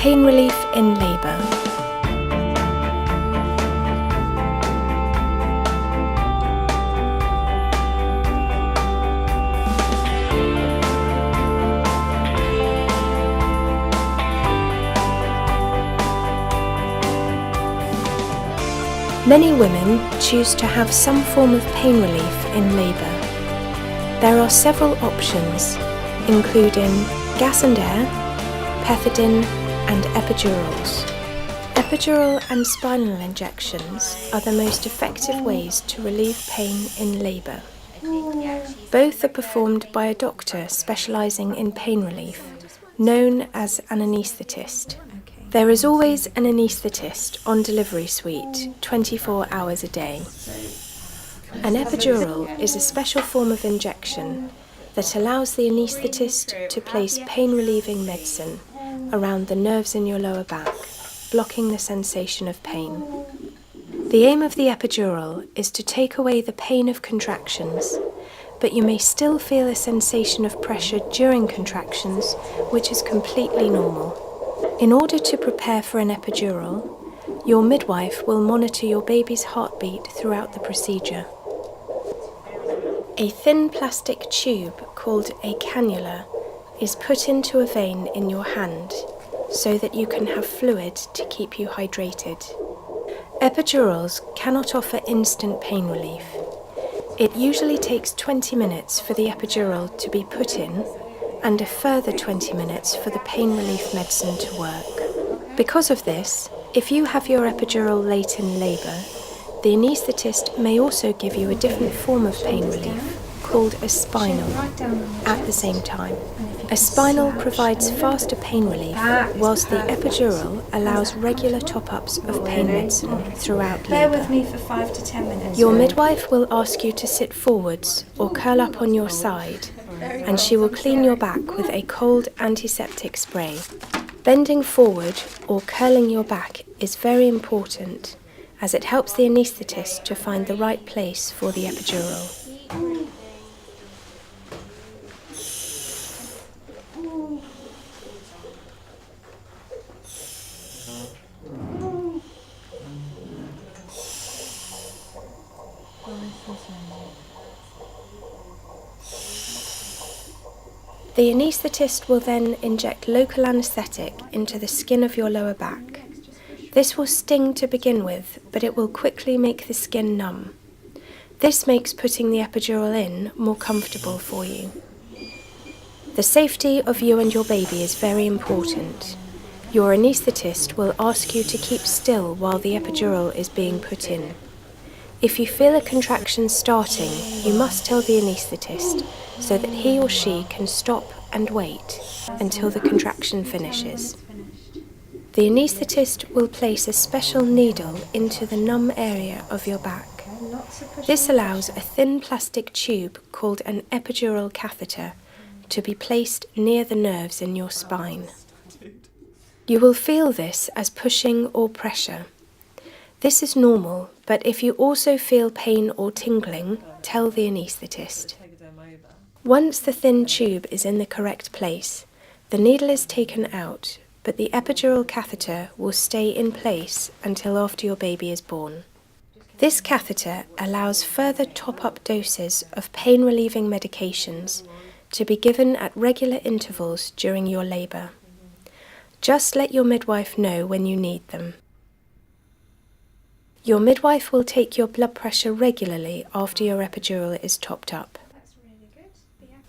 Pain relief in labour. Many women choose to have some form of pain relief in labour. There are several options, including gas and air, pethidine, and epidurals. Epidural and spinal injections are the most effective ways to relieve pain in labour. Both are performed by a doctor specialising in pain relief, known as an anaesthetist. There is always an anaesthetist on delivery suite 24 hours a day. An epidural is a special form of injection that allows the anaesthetist to place pain-relieving medicine around the nerves in your lower back, blocking the sensation of pain. The aim of the epidural is to take away the pain of contractions, but you may still feel a sensation of pressure during contractions, which is completely normal. In order to prepare for an epidural, your midwife will monitor your baby's heartbeat throughout the procedure. A thin plastic tube called a cannula is put into a vein in your hand so that you can have fluid to keep you hydrated. Epidurals cannot offer instant pain relief. It usually takes 20 minutes for the epidural to be put in and a further 20 minutes for the pain relief medicine to work. Because of this, if you have your epidural late in labour, the anaesthetist may also give you a different form of pain relief, called a spinal, at the same time. A spinal provides faster pain relief, whilst the epidural allows regular top-ups of pain medicine throughout labour. Bear with me for 5 to 10 minutes. Your midwife will ask you to sit forwards or curl up on your side, and she will clean your back with a cold antiseptic spray. Bending forward or curling your back is very important, as it helps the anaesthetist to find the right place for the epidural. The anaesthetist will then inject local anaesthetic into the skin of your lower back. This will sting to begin with, but it will quickly make the skin numb. This makes putting the epidural in more comfortable for you. The safety of you and your baby is very important. Your anaesthetist will ask you to keep still while the epidural is being put in. If you feel a contraction starting, you must tell the anaesthetist so that he or she can stop and wait until the contraction finishes. The anaesthetist will place a special needle into the numb area of your back. This allows a thin plastic tube called an epidural catheter to be placed near the nerves in your spine. You will feel this as pushing or pressure. This is normal, but if you also feel pain or tingling, tell the anaesthetist. Once the thin tube is in the correct place, the needle is taken out, but the epidural catheter will stay in place until after your baby is born. This catheter allows further top-up doses of pain-relieving medications to be given at regular intervals during your labour. Just let your midwife know when you need them. Your midwife will take your blood pressure regularly after your epidural is topped up.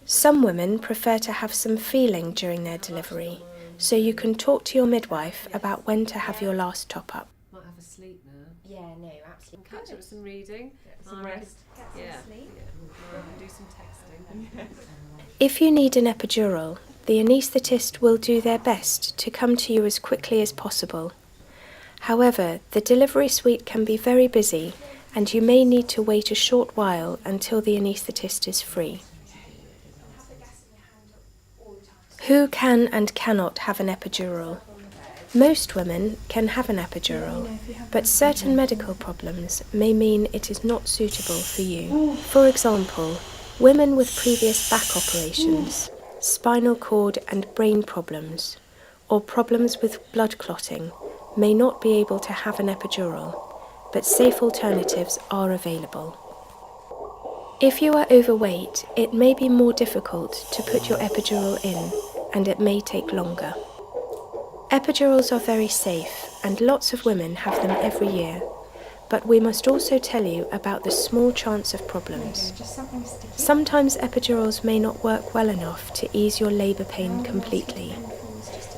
Some women prefer to have some feeling during their delivery, so you can talk to your midwife about when to have your last top-up. Might have a sleep now. Yeah, no, absolutely. Catch up with some reading. Some rest. Yeah. Do some texting. If you need an epidural, the anaesthetist will do their best to come to you as quickly as possible. However, the delivery suite can be very busy, and you may need to wait a short while until the anaesthetist is free. Who can and cannot have an epidural? Most women can have an epidural, but certain medical problems may mean it is not suitable for you. For example, women with previous back operations, spinal cord and brain problems, or problems with blood clotting may not be able to have an epidural, but safe alternatives are available. If you are overweight, it may be more difficult to put your epidural in, and it may take longer. Epidurals are very safe, and lots of women have them every year, but we must also tell you about the small chance of problems. Sometimes epidurals may not work well enough to ease your labour pain completely.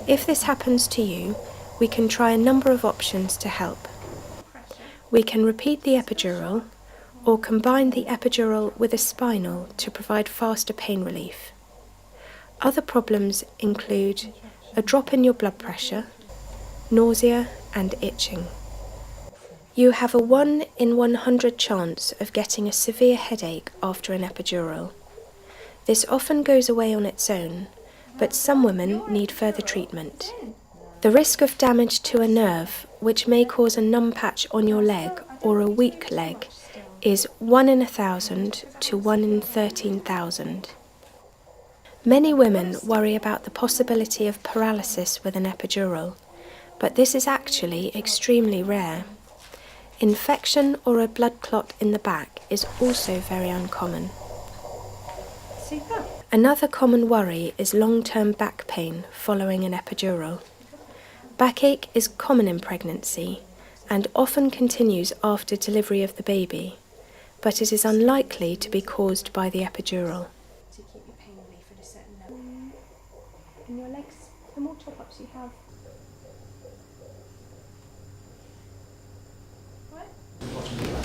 If this happens to you, we can try a number of options to help. We can repeat the epidural, or combine the epidural with a spinal to provide faster pain relief. Other problems include a drop in your blood pressure, nausea and itching. You have a 1 in 100 chance of getting a severe headache after an epidural. This often goes away on its own, but some women need further treatment. The risk of damage to a nerve, which may cause a numb patch on your leg or a weak leg, is 1 in 1,000 to 1 in 13,000. Many women worry about the possibility of paralysis with an epidural, but this is actually extremely rare. Infection or a blood clot in the back is also very uncommon. Super. Another common worry is long-term back pain following an epidural. Backache is common in pregnancy and often continues after delivery of the baby, but it is unlikely to be caused by the epidural. To keep your pain relief at a certain level. And your legs, the more top-ups you have.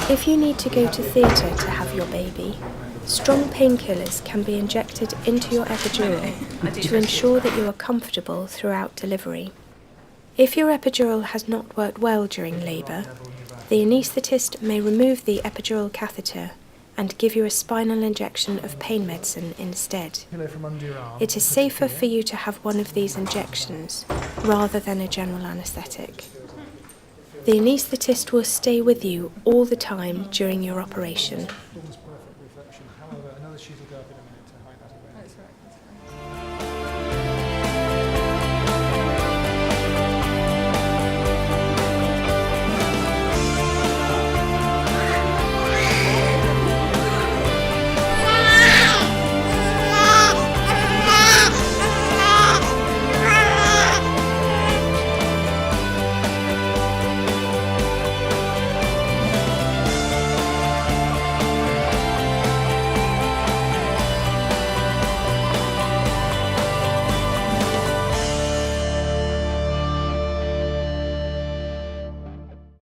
If you need to go to theatre to have your baby, strong painkillers can be injected into your epidural to ensure that you are comfortable throughout delivery. If your epidural has not worked well during labour, the anaesthetist may remove the epidural catheter and give you a spinal injection of pain medicine instead. It is safer for you to have one of these injections rather than a general anaesthetic. The anaesthetist will stay with you all the time during your operation.